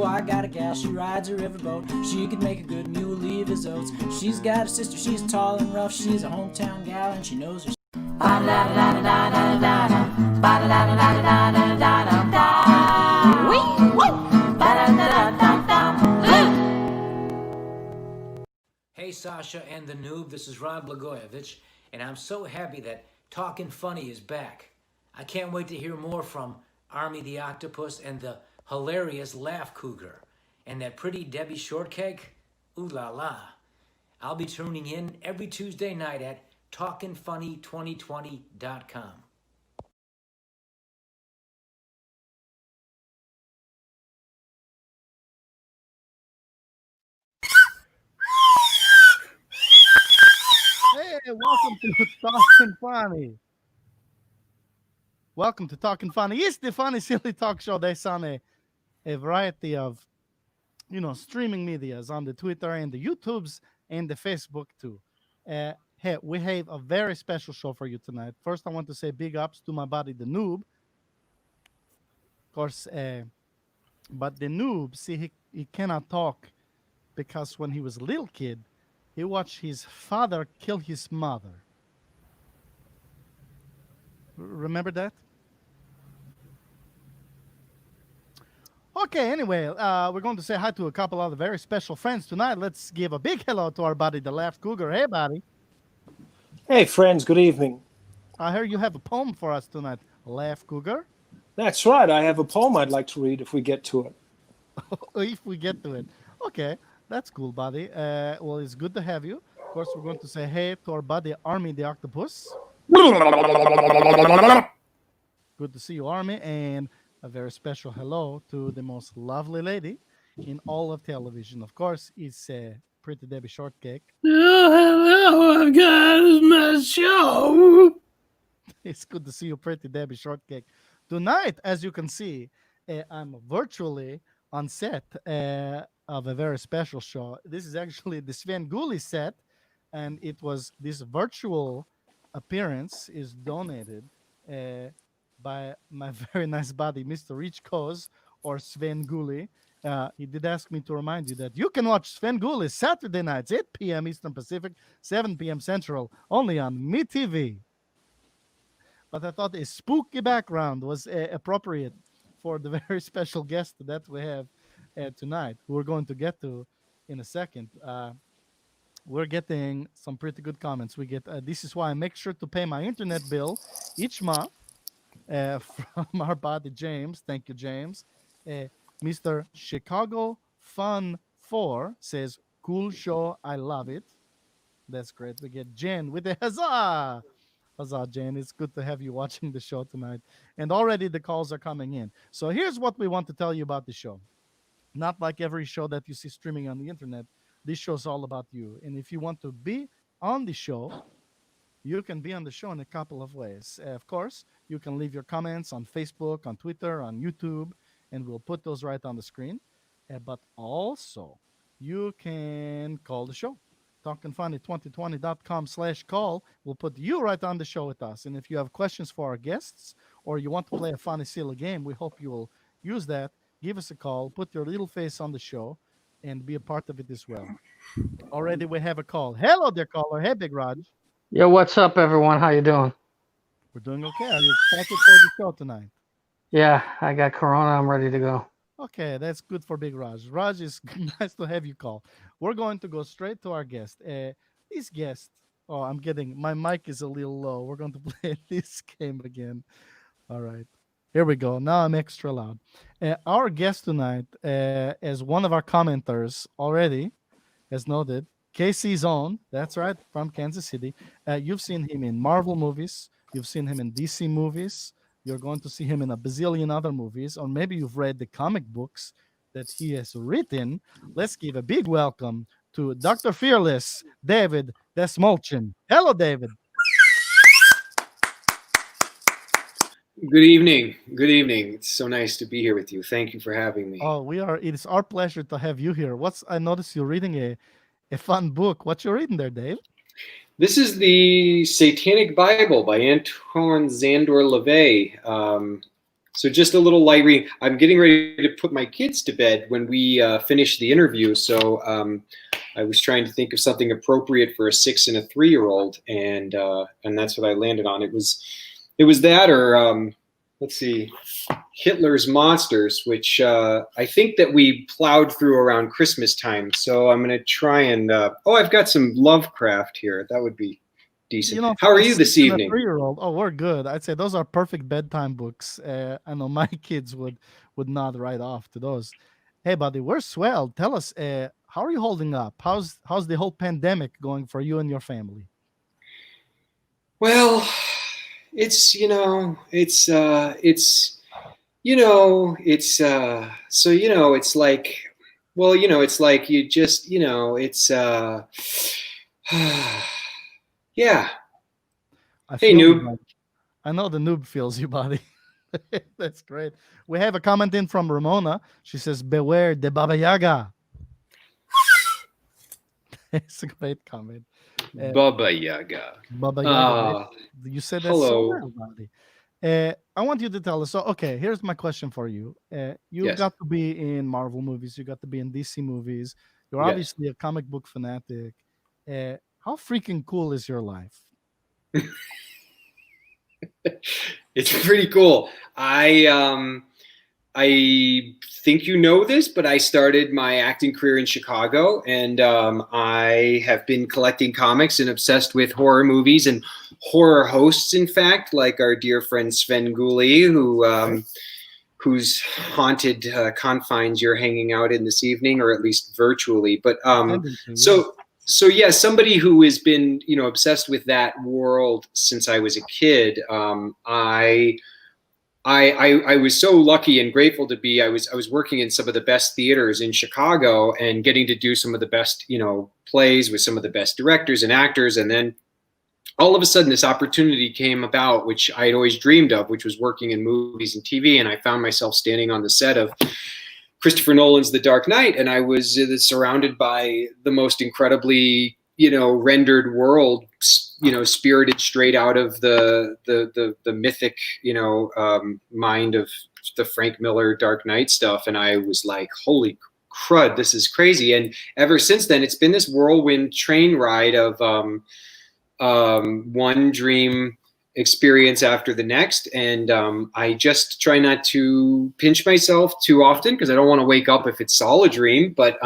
Oh, I got a gal, she rides a riverboat. She could make a good mule leave his oats. She's got a sister, she's tall and rough. She's a hometown gal and she knows her. Hey, Sasha and the Noob, this is Ron Blagojevich, and I'm so happy that Talkin Funny is back. I can't wait to hear more from Army the Octopus and the hilarious Laugh Cougar. And that pretty Debbie Shortcake, ooh la la. I'll be tuning in every Tuesday night at talkinfunny2020.com. Hey, welcome to Talkin Funny. Welcome to Talkin Funny. It's the funny, silly talk show that's on a variety of, streaming medias on the Twitter and the YouTubes and the Facebook too. Hey, we have a very special show for you tonight. First, I want to say big ups to my buddy, the Noob. Of course, but the Noob, see, he cannot talk because when he was a little kid, he watched his father kill his mother. Remember that? Okay, anyway, we're going to say hi to a couple of very special friends tonight. Let's give a big hello to our buddy, the Laugh Cougar. Hey, buddy. Hey, friends, good evening. I hear you have a poem for us tonight, Laugh Cougar. That's right. I have a poem I'd like to read if we get to it. If we get to it. Okay, that's cool, buddy. Well, it's good to have you. Of course, we're going to say hey to our buddy, Army the Octopus. Good to see you, Army. And a very special hello to the most lovely lady in all of television. Of course, it's Pretty Debbie Shortcake. Oh, hello, I've got my show. It's good to see you, Pretty Debbie Shortcake. Tonight, as you can see, I'm virtually on set of a very special show. This is actually the Sven Gulli set, and it was this virtual appearance is donated by my very nice buddy, Mr. Rich Koz, or Sven Gulli. He did ask me to remind you that you can watch Sven Gulli Saturday nights, 8 p.m. Eastern Pacific, 7 p.m. Central, only on MeTV. But I thought a spooky background was appropriate for the very special guest that we have tonight, who we're going to get to in a second. We're getting some pretty good comments. We get, this is why I make sure to pay my internet bill each month. From our buddy James. Thank you, James. Mr. Chicago Fun 4 says, cool show, I love it. That's great. We get Jen with a huzzah. Huzzah, Jen. It's good to have you watching the show tonight. And already the calls are coming in. So here's what we want to tell you about the show. Not like every show that you see streaming on the internet. This show's all about you. And if you want to be on the show, you can be on the show in a couple of ways. Of course, you can leave your comments on Facebook, on Twitter, on YouTube, and we'll put those right on the screen. But also, you can call the show. TalkinFunny2020.com/call will put you right on the show with us. And if you have questions for our guests or you want to play a funny, silly game, we hope you will use that. Give us a call, put your little face on the show, and be a part of it as well. Already we have a call. Hello there, caller. Hey, Big Raj. Yo, what's up, everyone? How you doing? We're doing okay. Are you excited for the show tonight? Yeah, I got Corona. I'm ready to go. Okay, that's good for Big Raj. Raj, is nice to have you call. We're going to go straight to our guest. This guest, I'm getting, my mic is a little low. We're going to play this game again. All right, here we go. Now I'm extra loud. Our guest tonight, as one of our commenters already has noted, KC's own, that's right, from Kansas City. You've seen him in Marvel movies. You've seen him in DC movies. You're going to see him in a bazillion other movies, or maybe you've read the comic books that he has written. Let's give a big welcome to Dr. Fearless, David Dastmalchian. Hello, David. Good evening. Good evening. It's so nice to be here with you. Thank you for having me. Oh, it is our pleasure to have you here. I noticed you're reading a fun book. What you reading there, Dave? This is the Satanic Bible by Antoine Zandor LaVey. So just a little light reading. I'm getting ready to put my kids to bed when we finish the interview. So I was trying to think of something appropriate for a 6 and a 3-year-old, and that's what I landed on. It was that, or let's see, Hitler's Monsters, which I think that we plowed through around Christmas time. So I'm going to try and I've got some Lovecraft here. That would be decent. You know, how are you this evening? 3-year-old. Oh, we're good. I'd say those are perfect bedtime books. I know my kids would nod right off to those. Hey, buddy, we're swell. Tell us, how are you holding up? How's the whole pandemic going for you and your family? Well, it's so it's like, well, it's like you just it's yeah. Hey, Noob. I know the Noob feels you, buddy. That's great. We have a comment in from Ramona. She says, "Beware the Baba Yaga." It's a great comment. Baba Yaga. Baba Yaga. You said that so well, buddy. I want you to tell us. So, okay, here's my question for you. You got to be in Marvel movies. You got to be in DC movies. You're obviously a comic book fanatic. How freaking cool is your life? It's pretty cool. I think you know this, but I started my acting career in Chicago, and I have been collecting comics and obsessed with horror movies and horror hosts, in fact, like our dear friend Sven Gulli, whose haunted confines you're hanging out in this evening, or at least virtually. But so yeah, somebody who has been, obsessed with that world since I was a kid. I was so lucky and grateful to be. I was working in some of the best theaters in Chicago and getting to do some of the best, plays with some of the best directors and actors. And then all of a sudden, this opportunity came about, which I had always dreamed of, which was working in movies and TV. And I found myself standing on the set of Christopher Nolan's The Dark Knight, and I was surrounded by the most incredibly, rendered world, spirited straight out of the mythic, mind of the Frank Miller Dark Knight stuff. And I was like, holy crud, this is crazy. And ever since then, it's been this whirlwind train ride of one dream experience after the next. And I just try not to pinch myself too often, because I don't want to wake up if it's all a dream. But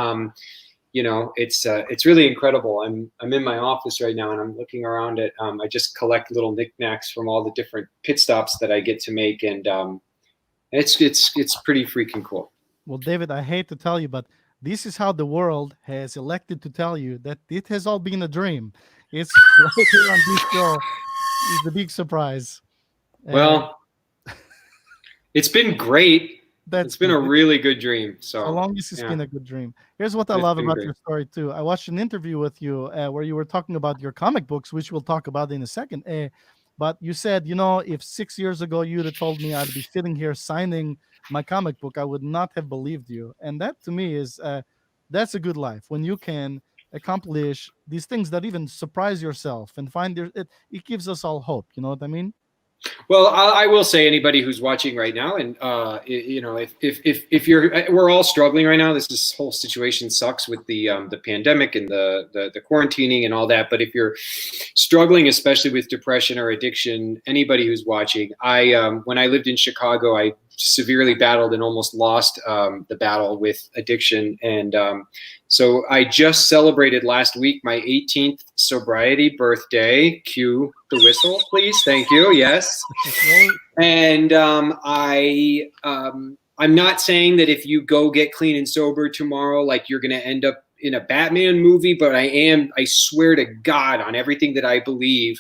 it's really incredible. I'm in my office right now, and I'm looking around at. I just collect little knickknacks from all the different pit stops that I get to make, and it's pretty freaking cool. Well, David, I hate to tell you, but this is how the world has elected to tell you that it has all been a dream. It's right here on this show. Is the big surprise. Well, it's been great. It's been a really good dream. So long as it's been a good dream. Here's what I love about your story too. I watched an interview with you where you were talking about your comic books, which we'll talk about in a second. But you said, if 6 years ago you'd have told me I'd be sitting here signing my comic book, I would not have believed you. And that to me is that's a good life, when you can accomplish these things that even surprise yourself and find it gives us all hope. You know what I mean? Well, I will say, anybody who's watching right now, and if we're all struggling right now. This whole situation sucks with the pandemic and the quarantining and all that. But if you're struggling, especially with depression or addiction, anybody who's watching, when I lived in Chicago, I severely battled and almost lost the battle with addiction. And so I just celebrated last week my 18th sobriety birthday. Cue the whistle, please. Thank you. Yes. And I'm not saying that if you go get clean and sober tomorrow, like you're going to end up in a Batman movie, but I swear to God, on everything that I believe,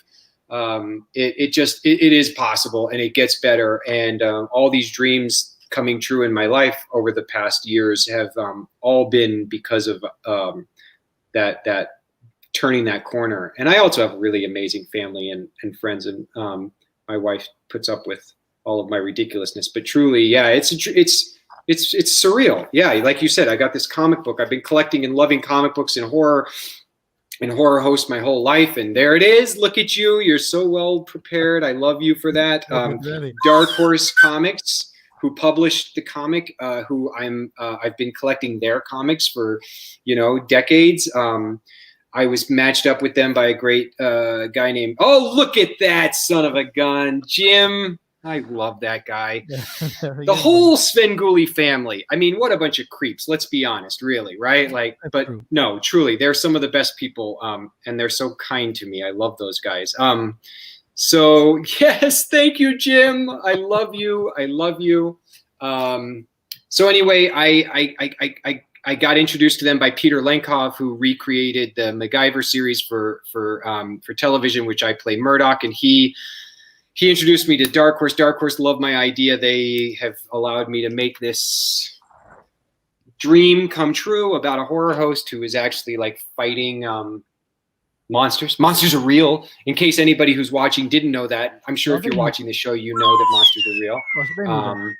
it is possible, and it gets better. And all these dreams coming true in my life over the past years have all been because of that turning that corner. And I also have a really amazing family and friends, and my wife puts up with all of my ridiculousness. But truly, yeah, it's surreal. Yeah, like you said, I got this comic book. I've been collecting and loving comic books and horror host my whole life, and there it is. Look at you. You're so well prepared. I love you for that. Dark Horse Comics who published the comic, who I've been collecting their comics for, decades. I was matched up with them by a great guy named, look at that son of a gun, Jim. I love that guy. The whole Svengoolie family. I mean, what a bunch of creeps. Let's be honest, really, right? But no, truly, they're some of the best people, and they're so kind to me. I love those guys. So yes, thank you, Jim. I love you. I love you. So anyway, I got introduced to them by Peter Lenkov, who recreated the MacGyver series for television, which I play Murdoch, and he introduced me to Dark Horse. Dark Horse loved my idea. They have allowed me to make this dream come true about a horror host who is actually fighting monsters. Monsters are real. In case anybody who's watching didn't know that, I'm sure if you're watching the show, you know that monsters are real.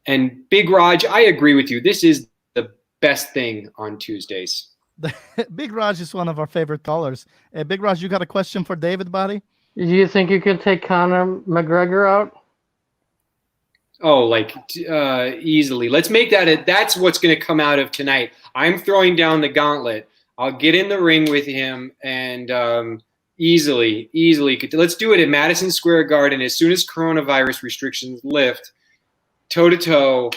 And Big Raj, I agree with you. This is the best thing on Tuesdays. Big Raj is one of our favorite callers. Big Raj, you got a question for David, buddy? Do you think you could take Conor McGregor out? Oh, easily. Let's make that that's what's going to come out of tonight. I'm throwing down the gauntlet. I'll get in the ring with him and easily. Let's do it at Madison Square Garden as soon as coronavirus restrictions lift, toe to toe.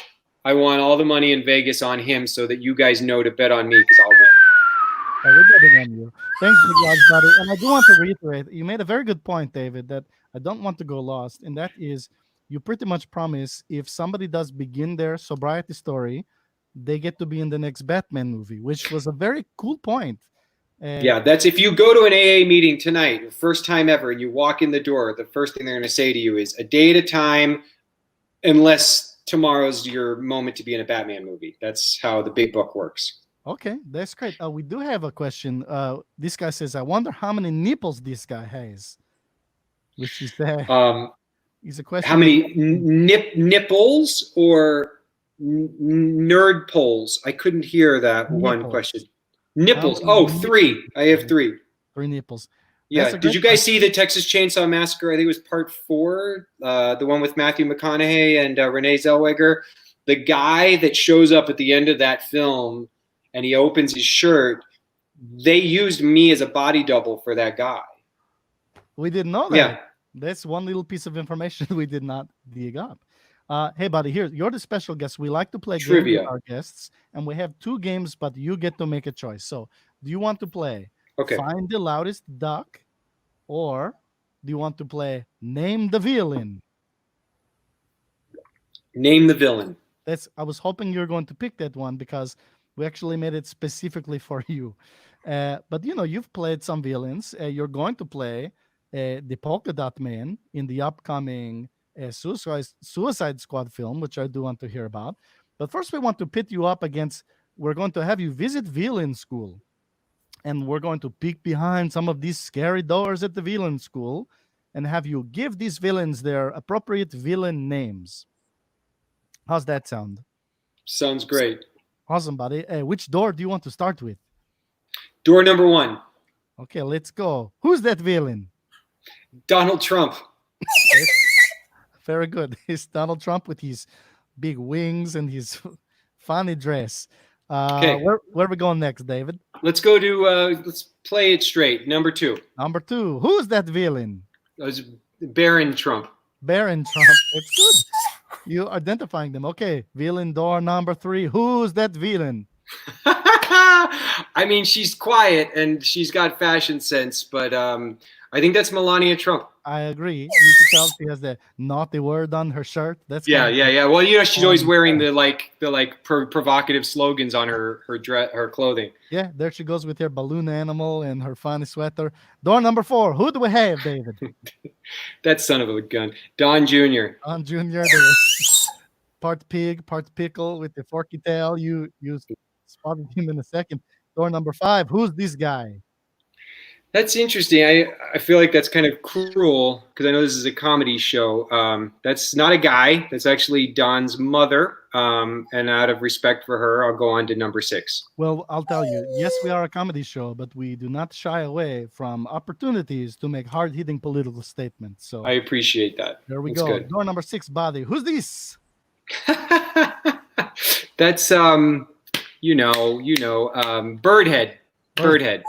I want all the money in Vegas on him so that you guys know to bet on me because I'll win. We're betting on you. Thanks, Big Raj, buddy. And I do want to reiterate, you made a very good point, David, that I don't want to go lost. And that is, you pretty much promise if somebody does begin their sobriety story, they get to be in the next Batman movie, which was a very cool point. Yeah, that's if you go to an AA meeting tonight, first time ever, and you walk in the door, the first thing they're going to say to you is a day at a time, unless tomorrow's your moment to be in a Batman movie. That's how the big book works. Okay, that's great. We do have a question. This guy says, I wonder how many nipples this guy has. Which is is a question. How many nipples or nerd poles? I couldn't hear that one question. Nipples. Oh, 3. I have 3. 3 nipples. Yeah. Did you guys see the Texas Chainsaw Massacre? I think it was part 4, the one with Matthew McConaughey and Renee Zellweger. The guy that shows up at the end of that film and he opens his shirt, they used me as a body double for that guy. We didn't know that. Yeah. That's one little piece of information we did not dig up. Hey, buddy, here, you're the special guest. We like to play trivia games with our guests, and we have 2 games, but you get to make a choice. So do you want to play Find the Loudest Duck, or do you want to play Name the Villain? Name the Villain. I was hoping you were going to pick that one because we actually made it specifically for you. But, you've played some villains. You're going to play the Polka Dot Man in the upcoming Suicide Squad film, which I do want to hear about. But first, we want to pit you up against, we're going to have you visit villain school. And we're going to peek behind some of these scary doors at the villain school and have you give these villains their appropriate villain names. How's that sound? Sounds great. Awesome, buddy. Which door do you want to start with? Door number 1. Okay, let's go. Who's that villain? Donald Trump. Very good. It's Donald Trump with his big wings and his funny dress. Where are we going next, David? Let's go to let's play it straight. Number 2. Number 2. Who's that villain? It was Baron Trump. Baron Trump. It's good. You identifying them. Okay. Villain door number 3. Who's that villain? I mean, she's quiet and she's got fashion sense, but I think that's Melania Trump. I agree. You can tell she has the naughty word on her shirt. That's yeah. Well, she's always wearing the provocative slogans on her clothing. Yeah, there she goes with her balloon animal and her funny sweater. Door number 4. Who do we have, David? That son of a gun, Don Jr. Don Jr. Part pig, part pickle with the forky tail. You spotted him in a second. Door number 5. Who's this guy? That's interesting. I feel like that's kind of cruel because I know this is a comedy show. That's not a guy. That's actually Don's mother. And out of respect for her, I'll go on to number 6. Well, I'll tell you. Yes, we are a comedy show, but we do not shy away from opportunities to make hard-hitting political statements. So I appreciate that. there we That's go. good. Door number 6, Body. Who's this? That's Birdhead. Birdhead.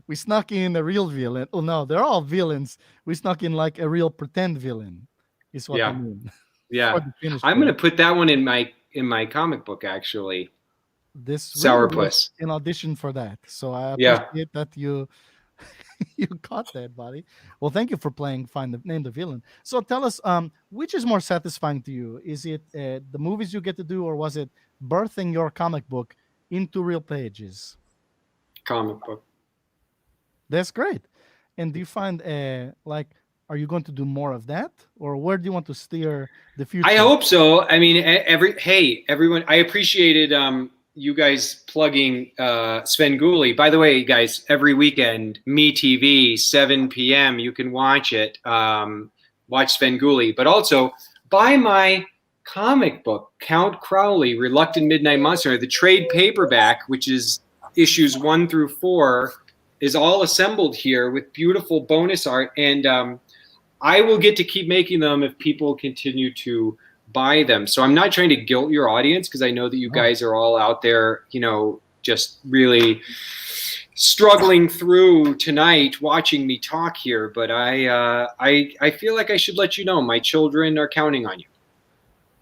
We snuck in a real villain. Oh no, they're all villains. We snuck in like a real pretend villain. Is what I Yeah. mean. Yeah. For the finished I'm gonna product. put that one in my comic book actually. This Sourpuss. really was an audition for that. So I Yeah. appreciate that you you caught that, buddy. Well, thank you for playing Find the Name the Villain. So tell us, which is more satisfying to you? Is it the movies you get to do, or was it birthing your comic book into real pages? Comic book. That's great. And do you find like, are you going to do more of that, or where do you want to steer the future? I hope so. I mean, everyone. I appreciated you guys plugging Sven Gulli. By the way, guys, every weekend, MeTV, 7 p.m. You can watch it. Watch Sven Gulli, but also buy my comic book, Count Crowley, Reluctant Midnight Monster, the trade paperback, which is issues 1 through 4. Is all assembled here with beautiful bonus art, and I will get to keep making them if people continue to buy them. So I'm not trying to guilt your audience because I know that you guys are all out there, just really struggling through tonight watching me talk here. But I feel like I should let you know my children are counting on you.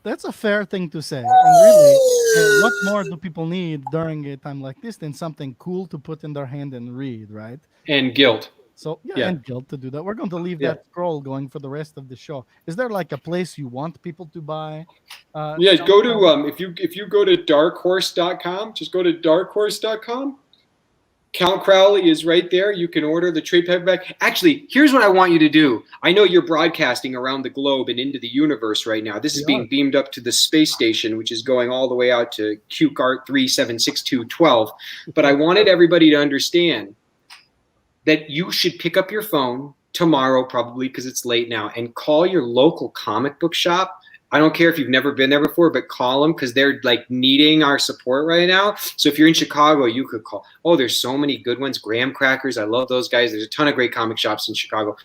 That's a fair thing to say. And really, what more do people need during a time like this than something cool to put in their hand and read, right? And guilt. So Yeah. and guilt to do that. We're going to leave Yeah. that scroll going for the rest of the show. Is there like a place you want people to buy? Yeah, go to if you go to darkhorse.com, just go to darkhorse.com. Count Crowley is right there. You can order the trade paperback. Actually, here's what I want you to do. I know you're broadcasting around the globe and into the universe right now. This is being beamed up to the space station, which is going all the way out to QCart 376212. But I wanted everybody to understand that you should pick up your phone tomorrow, probably because it's late now, and call your local comic book shop. I don't care if you've never been there before, but call them because they're like needing our support right now. So if you're in Chicago, you could call. Oh, there's so many good ones. Graham Crackers. I love those guys. There's a ton of great comic shops in Chicago.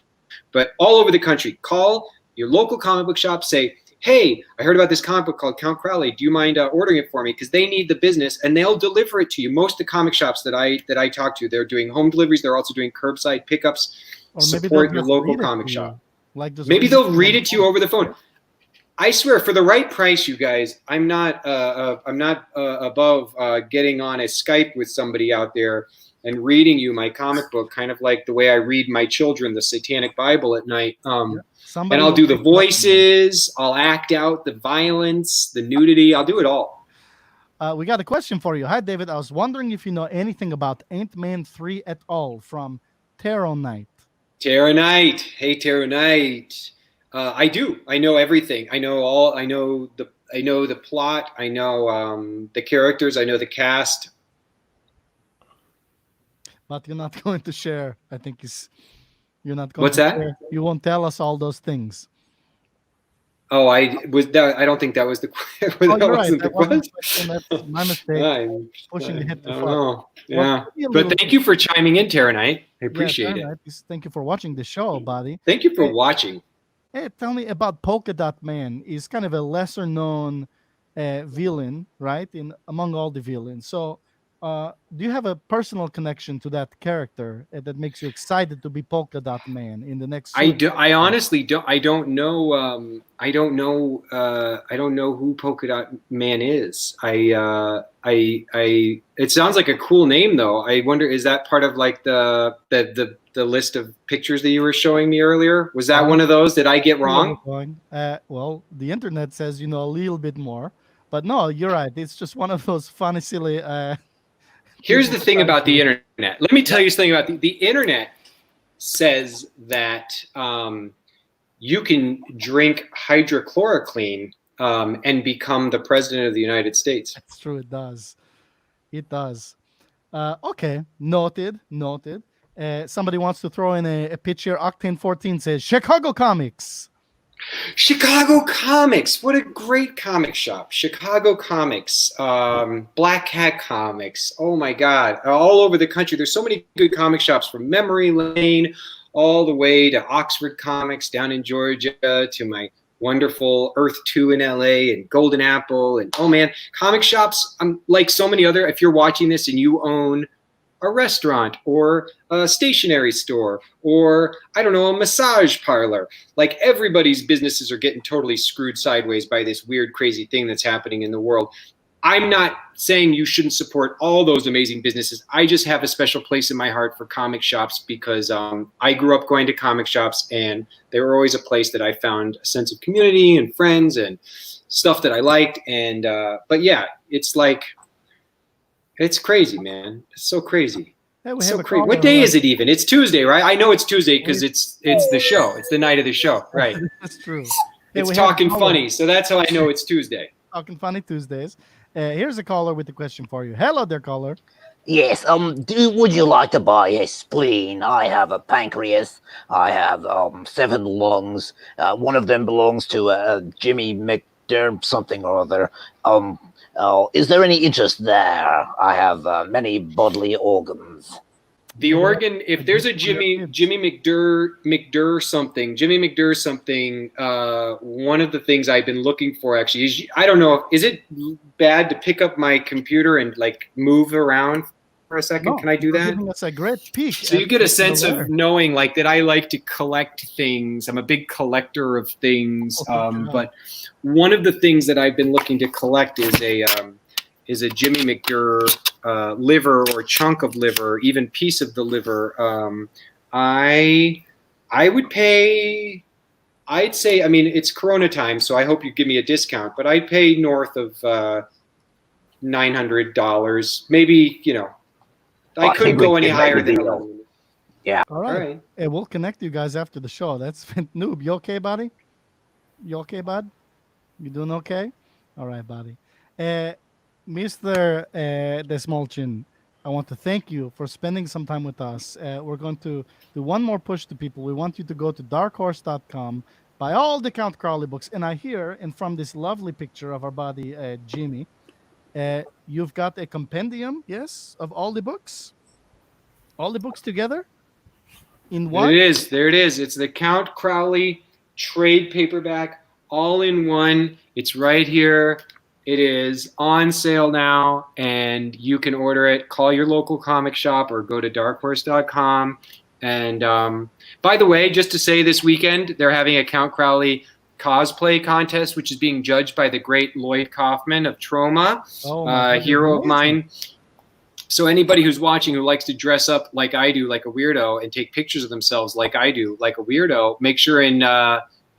But all over the country, call your local comic book shop. Say, hey, I heard about this comic book called Count Crowley. Do you mind ordering it for me? Because they need the business, and they'll deliver it to you. Most of the comic shops that I talk to, they're doing home deliveries. They're also doing curbside pickups. Or maybe Support they'll your just local read it comic to shop. you. Like just Maybe read they'll it read on it to you over the phone. I swear, for the right price, you guys, I'm not above getting on a Skype with somebody out there and reading you my comic book, kind of like the way I read my children the Satanic Bible at night. And I'll do the voices, I'll act out the violence, the nudity, I'll do it all. We got a question for you. Hi, David. I was wondering if you know anything about Ant-Man 3 at all from Tarot Knight. Tarot Knight. Hey, Tarot Knight. I do. I know everything. I know the plot. I know the characters. I know the cast. But you're not going to share. I think you're not going. What's to that? Share. You won't tell us all those things. Oh, I don't think that was the question. Oh, you're right. That wasn't the question. That's my mistake. Pushing the hit too I far. don't know. Yeah. Well, But thank you for chiming in, Tarot Knight. I appreciate it. Right. Thank you for watching the show, buddy. Thank you for watching. Hey, tell me about Polka Dot Man. He's kind of a lesser known villain, right? Among all the villains. So, do you have a personal connection to that character that makes you excited to be Polka Dot Man in the next? I honestly don't. I don't know. I don't know who Polka Dot Man is. It sounds like a cool name, though. I wonder, is that part of like the list of pictures that you were showing me earlier? Was that one of those? Did I get wrong? Well, the internet says you know a little bit more, but no, you're right. It's just one of those funny, silly. Here's the thing about the internet. Let me tell you something about the internet. Says that you can drink hydrochloroquine and become the president of the United States. That's true. It does. It does. Okay, noted. Somebody wants to throw in a pitch here. Octane 14 says Chicago Comics. Chicago Comics. What a great comic shop. Chicago Comics. Black Cat Comics. Oh my God. All over the country. There's so many good comic shops from Memory Lane all the way to Oxford Comics down in Georgia to my wonderful Earth 2 in LA and Golden Apple. And oh man, comic shops, like so many other, if you're watching this and you own a restaurant or a stationery store or, I don't know, a massage parlor. Like everybody's businesses are getting totally screwed sideways by this weird, crazy thing that's happening in the world. I'm not saying you shouldn't support all those amazing businesses. I just have a special place in my heart for comic shops because I grew up going to comic shops and they were always a place that I found a sense of community and friends and stuff that I liked. And but yeah, it's like, it's crazy, man. It's so crazy. Hey, It's so crazy. What day is it even? It's Tuesday, right? I know it's Tuesday because it's the show. It's the night of the show, right? That's true. It's Talkin Funny, so that's how I know it's Tuesday. Talkin Funny Tuesdays. Here's a caller with a question for you. Hello there, caller. Yes, would you like to buy a spleen? I have a pancreas. I have 7 lungs. One of them belongs to Jimmy McDerm something or other. Is there any interest there? I have many bodily organs. The organ, if there's a Jimmy McDerr something, one of the things I've been looking for actually is, I don't know, is it bad to pick up my computer and like move around for a second? No, can I do that? That's a great peek. So you get a sense of knowing like that I like to collect things. I'm a big collector of things. But one of the things that I've been looking to collect is a Jimmy McDerr liver or chunk of liver, even piece of the liver. I would pay, I'd say, I mean, it's Corona time, so I hope you give me a discount, but I'd pay north of $900. Maybe, you know, I couldn't go any higher than that. Yeah. All right. Hey, we'll connect you guys after the show. That's Noob. You okay, buddy? You okay, bud? You doing okay? All right, buddy. Mr. Dastmalchian, I want to thank you for spending some time with us. We're going to do one more push to people. We want you to go to darkhorse.com, buy all the Count Crowley books. And I hear, and from this lovely picture of our buddy, Jimmy, you've got a compendium, yes, of all the books? All the books together? In one? There it is. It's the Count Crowley trade paperback, all in one. It's right here. It is on sale now, and you can order it. Call your local comic shop or go to darkhorse.com. And by the way, just to say, this weekend they're having a Count Crowley cosplay contest, which is being judged by the great Lloyd Kaufman of Troma, hero of mine. So anybody who's watching who likes to dress up like I do, like a weirdo, and take pictures of themselves like I do, like a weirdo, make sure and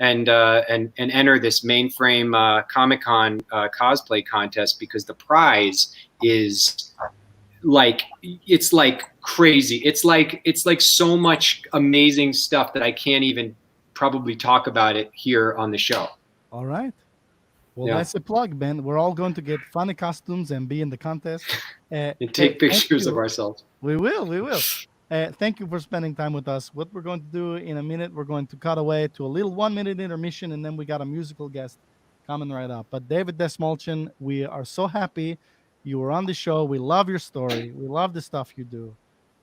enter this Mainframe Comic-Con cosplay contest, because the prize is like, it's like crazy. It's like so much amazing stuff that I can't even probably talk about it here on the show. All right. Well, that's a plug, Ben. We're all going to get funny costumes and be in the contest. And take pictures of ourselves. We will. Thank you for spending time with us. What we're going to do in a minute, we're going to cut away to a little 1-minute intermission, and then we got a musical guest coming right up. But David Dastmalchian, we are so happy you were on the show. We love your story. We love the stuff you do.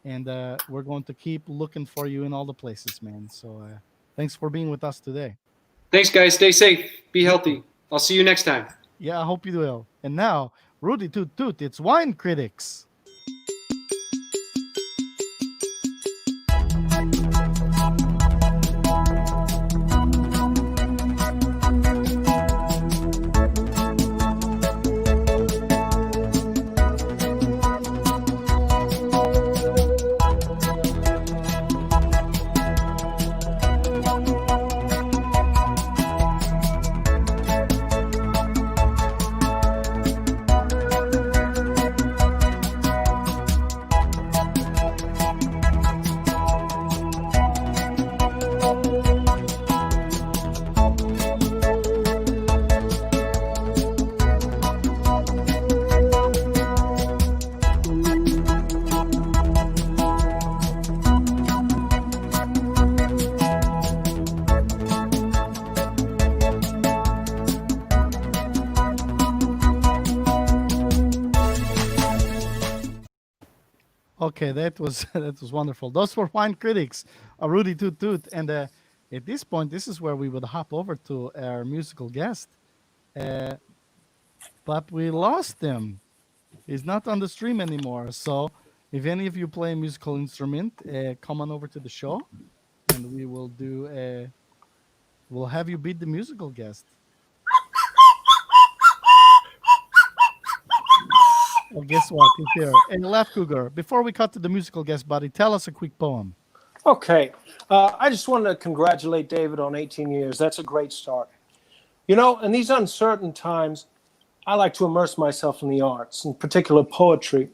And we're going to keep looking for you in all the places, man. So thanks for being with us today. Thanks, guys. Stay safe. Be healthy. I'll see you next time. Yeah, I hope you will. And now, Rudy Toot Toot, it's Wine Critics. Okay, that was that was wonderful. Those were wine critics, Rudy Toot Toot, and at this point, this is where we would hop over to our musical guest, uh, but we lost him. He's not on the stream anymore. So, if any of you play a musical instrument, come on over to the show, and we will do. We'll have you beat the musical guest. Well, guess what? He's here. And Laugh Cougar, before we cut to the musical guest, buddy, tell us a quick poem. Okay. I just wanted to congratulate David on 18 years. That's a great start. You know, in these uncertain times, I like to immerse myself in the arts, in particular poetry.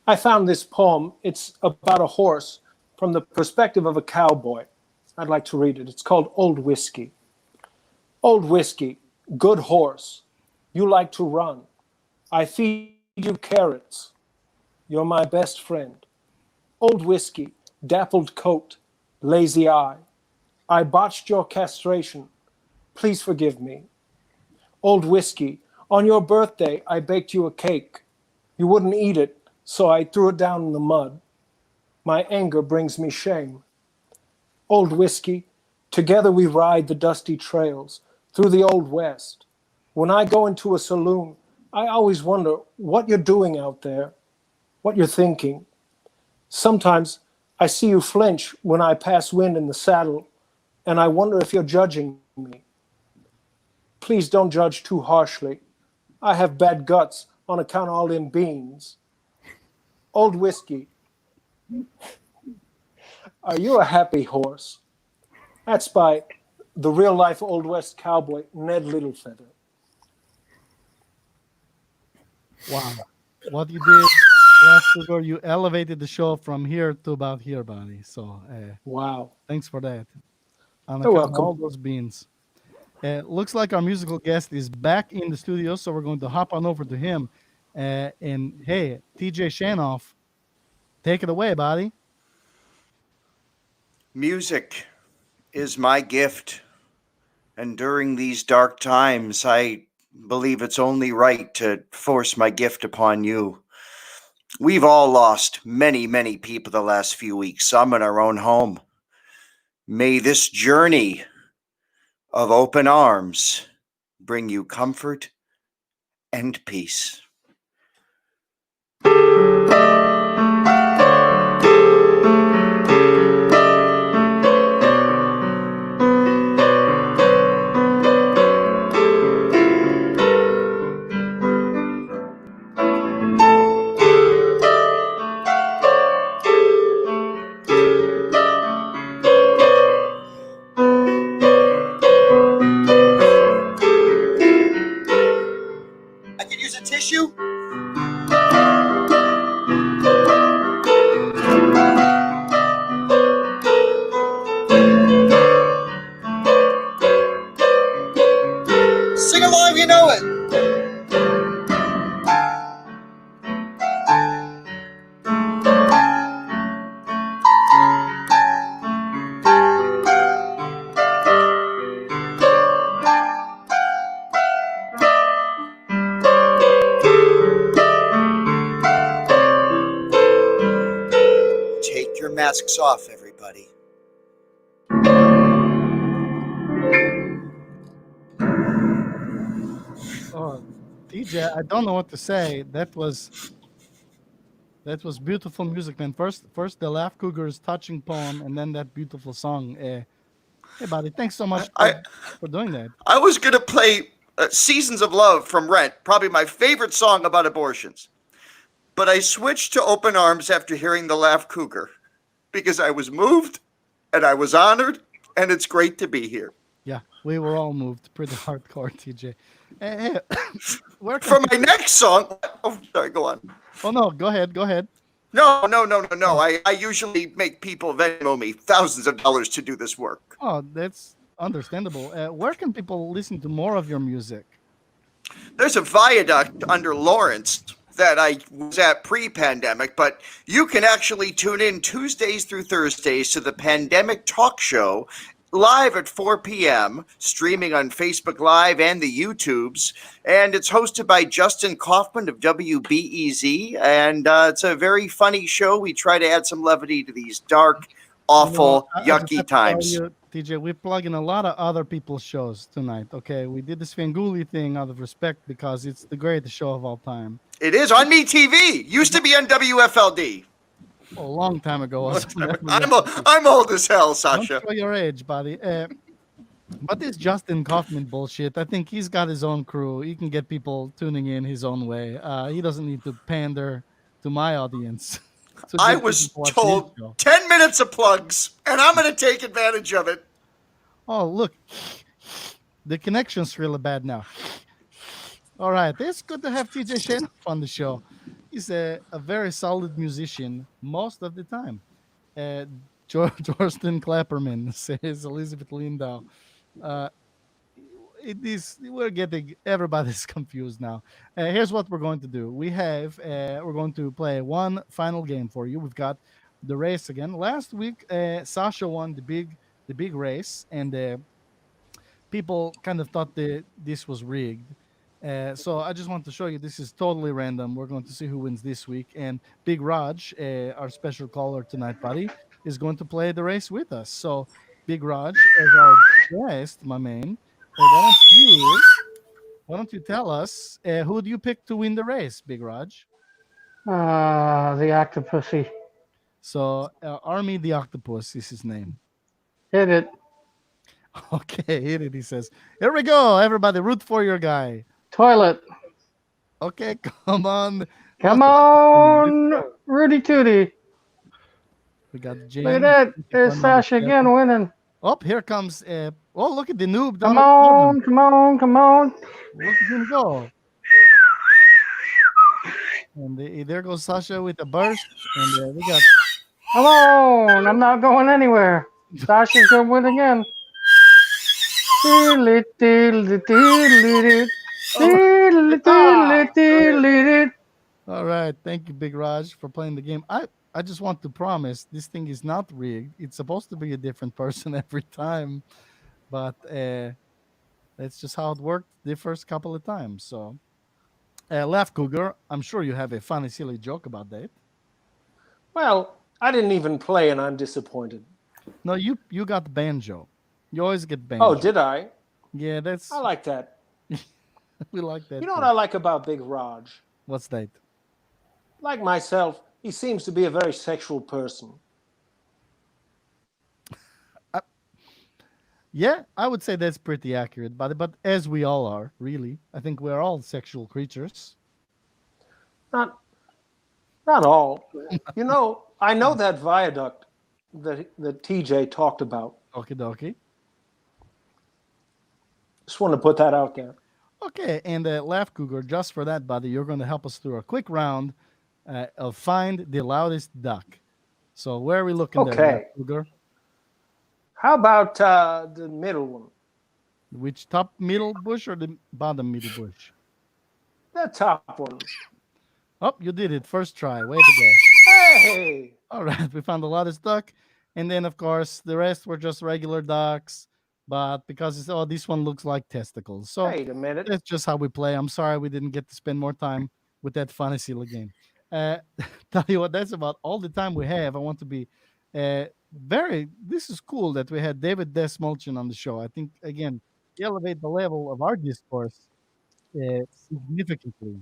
I found this poem. It's about a horse from the perspective of a cowboy. I'd like to read it. It's called Old Whiskey. Old Whiskey, good horse, you like to run. I feed you carrots. You're my best friend. Old Whiskey, dappled coat, lazy eye. I botched your castration. Please forgive me. Old Whiskey, on your birthday, I baked you a cake. You wouldn't eat it, so I threw it down in the mud. My anger brings me shame. Old Whiskey, together we ride the dusty trails through the Old West. When I go into a saloon, I always wonder what you're doing out there, what you're thinking. Sometimes I see you flinch when I pass wind in the saddle, and I wonder if you're judging me. Please don't judge too harshly. I have bad guts on account of all them beans. Old Whiskey, are you a happy horse? That's by the real-life Old West cowboy, Ned Littlefeather. Wow. What you did last week, you elevated the show from here to about here, buddy. So, Wow. thanks for that. On You're account of welcome. all those beans. Looks like our musical guest is back in the studio, so we're going to hop on over to him. And hey, TJ Shanoff, take it away, buddy. Music is my gift. And during these dark times, I believe it's only right to force my gift upon you. We've all lost many, many people the last few weeks, some in our own home. May this journey of open arms bring you comfort and peace. I could use a tissue. Sing along, you know it. Take your masks off, everybody. Oh, TJ, I don't know what to say. That was beautiful music, man. First the Laugh Cougars touching poem, and then that beautiful song. Hey, buddy, thanks so much for doing that. I was going to play Seasons of Love from Rent, probably my favorite song about abortions. But I switched to Open Arms after hearing the Laugh Cougar because I was moved and I was honored, and it's great to be here. Yeah, we were all moved pretty hardcore, TJ. Hey, where can For my next song, oh, sorry, go on. Oh no, go ahead. No. I usually make people Venmo me thousands of dollars to do this work. Oh, that's understandable. Where can people listen to more of your music? There's a viaduct under Lawrence that I was at pre-pandemic, but you can actually tune in Tuesdays through Thursdays to the Pandemic Talk Show live at 4 p.m., streaming on Facebook Live and the YouTubes. And it's hosted by Justin Kaufman of WBEZ. And it's a very funny show. We try to add some levity to these dark, awful, I just yucky have to tell times. you, TJ, we're plugging a lot of other people's shows tonight. Okay, we did the Svengoolie thing out of respect because it's the greatest show of all time. It is on Me TV. Used to be on WFLD. A long time ago. I'm old as hell, Sasha. Don't show your age, buddy. But this Justin Kaufman bullshit, I think he's got his own crew. He can get people tuning in his own way. He doesn't need to pander to my audience. I was told 10 minutes of plugs, and I'm going to take advantage of it. Oh, look. The connection's really bad now. All right. It's good to have TJ Shane on the show. He's a very solid musician most of the time. Torsten Klapperman, says Elizabeth Lindow. We're getting everybody's confused now. Here's what we're going to do. We're going to play one final game for you. We've got the race again. Last week, Sasha won the big race, and people kind of thought that this was rigged. So I just want to show you this is totally random. We're going to see who wins this week. And Big Raj, our special caller tonight, buddy, is going to play the race with us. So Big Raj, as our guest, my man, why don't you tell us who do you pick to win the race, Big Raj? The Octopussy. So Army the Octopus is his name. Hit it. Okay, hit it. He says, "Here we go, everybody, root for your guy." Toilet. Okay, come on. Come on, Rudy Tooty. We got James. Look at that. There's Sasha again winning. Oh, here comes. Look at the noob. Come on, come on, come on. Look at him go. And there goes Sasha with a burst. And we got. Come on. I'm not going anywhere. Sasha's going to win again. All right. Thank you, Big Raj, for playing the game. I just want to promise this thing is not rigged. It's supposed to be a different person every time. But that's just how it worked the first couple of times. So, Laugh Cougar, I'm sure you have a funny, silly joke about that. Well, I didn't even play, and I'm disappointed. No, you got banjo. You always get banjo. Oh, did I? Yeah, that's. I like that. We like that. You know what I like about Big Raj? What's that? Like myself, he seems to be a very sexual person. Yeah, I would say that's pretty accurate, but as we all are, really, I think we're all sexual creatures. Not all. You know, I know that viaduct that TJ talked about. Okie dokie. Just want to put that out there. Okay, and Laugh Cougar, just for that, buddy, you're going to help us through a quick round of Find the Loudest Duck. So where are we looking there, Laugh Cougar? How about the middle one? Which top middle bush or the bottom middle bush? The top one. Oh, you did it. First try. Way to go. Hey! All right, we found the loudest duck. And then, of course, the rest were just regular ducks. But because this one looks like testicles. So wait a minute. That's just how we play. I'm sorry we didn't get to spend more time with that funny silly game. Tell you what, that's about all the time we have. I want to be this is cool that we had David Dastmalchian on the show. I think, again, elevate the level of our discourse significantly.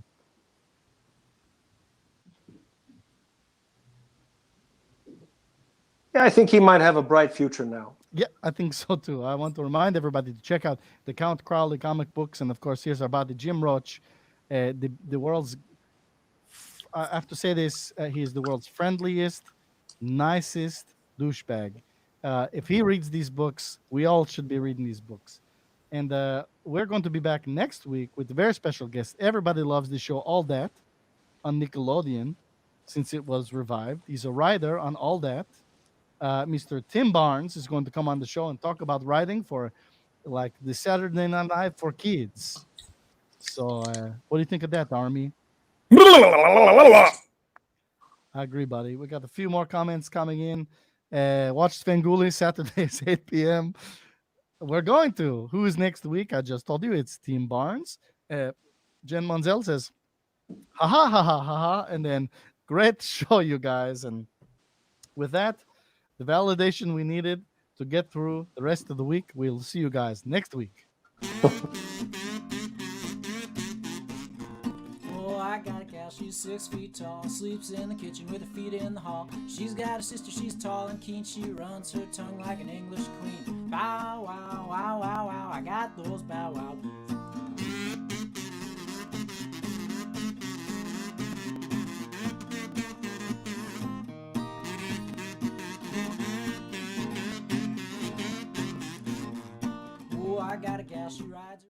Yeah, I think he might have a bright future now. Yeah, I think so too. I want to remind everybody to check out the Count Crowley comic books, and of course, here's our buddy Jim Roach, the world's. I have to say this: he is the world's friendliest, nicest douchebag. If he reads these books, we all should be reading these books. And we're going to be back next week with a very special guest. Everybody loves the show All That on Nickelodeon since it was revived. He's a writer on All That. Mr. Tim Barnes is going to come on the show and talk about writing for like the Saturday Night Live for kids. So what do you think of that, Army? I agree, buddy. We got a few more comments coming in. Watch Svengoolie Saturdays 8 p.m. We're going to. Who is next week? I just told you it's Team Barnes. Jen Monzel says, ha ha ha ha ha ha. And then great show, you guys. And with that, the validation we needed to get through the rest of the week. We'll see you guys next week. Oh, I got a gal, she's 6 feet tall, sleeps in the kitchen with her feet in the hall. She's got a sister, she's tall and keen, she runs her tongue like an English queen. Bow wow, wow, wow, wow, I got those bow wow blues. Oh, I got a gal, she rides her